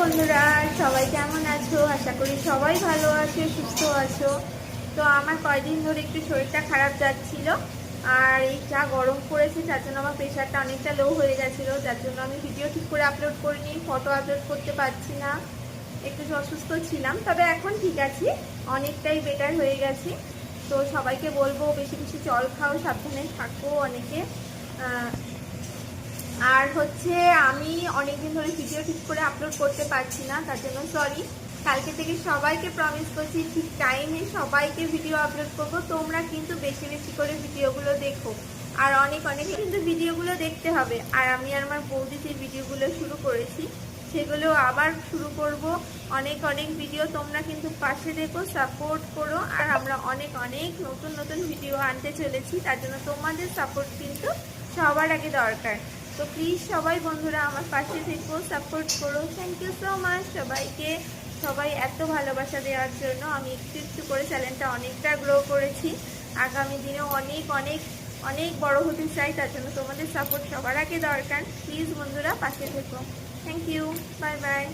বন্ধুরা, সবাই কেমন আছো? আশা করি সবাই ভালো আছো, সুস্থ আছো। তো আমার কয়দিন ধরে একটু শরীরটা খারাপ যাচ্ছিল, আর এই যা গরম পড়েছে তার জন্য আমার প্রেশারটা অনেকটা লো হয়ে গেছিলো, যার জন্য আমি ভিডিও ঠিক করে আপলোড করিনি, ফটো আপলোড করতে পারছি না। একটু অসুস্থ ছিলাম, তবে এখন ঠিক আছি, অনেকটাই বেটার হয়ে গেছি। তো সবাইকে বলবো বেশি বেশি জল খাও, সাবধানে থাকো অনেকে। আর হচ্ছে আমি অনেকদিন ধরে ভিডিও ঠিক করে আপলোড করতে পারছি না, তার জন্য সরি। কালকে থেকে সবাইকে প্রমিস করছি ঠিক টাইমে সবাইকে ভিডিও আপলোড করবো। তোমরা কিন্তু বেশি বেশি করে ভিডিওগুলো দেখো, আর অনেক অনেক কিন্তু ভিডিওগুলো দেখতে হবে। আর আমি আর আমার বৌদি যে ভিডিওগুলো শুরু করেছি সেগুলো আবার শুরু করব। অনেক অনেক ভিডিও তোমরা কিন্তু পাশে দেখো, সাপোর্ট করো। আর আমরা অনেক অনেক নতুন নতুন ভিডিও আনতে চলেছি, তার জন্য তোমাদের সাপোর্ট কিন্তু সবার আগে দরকার। তো প্লিজ সবাই বন্ধুরা আমার পাশে থেকো, সাপোর্ট করো। থ্যাংক ইউ সো মাচ সবাইকে, সবাই এত ভালোবাসা দেওয়ার জন্য। আমি একটু একটু করে চ্যানেলটা অনেকটা গ্রো করেছি, আগামী দিনেও অনেক অনেক অনেক বড় হতে চাই, তার জন্য তোমাদের সাপোর্ট সবার আগে দরকার। প্লিজ বন্ধুরা পাশে থেকো। Thank you, bye by.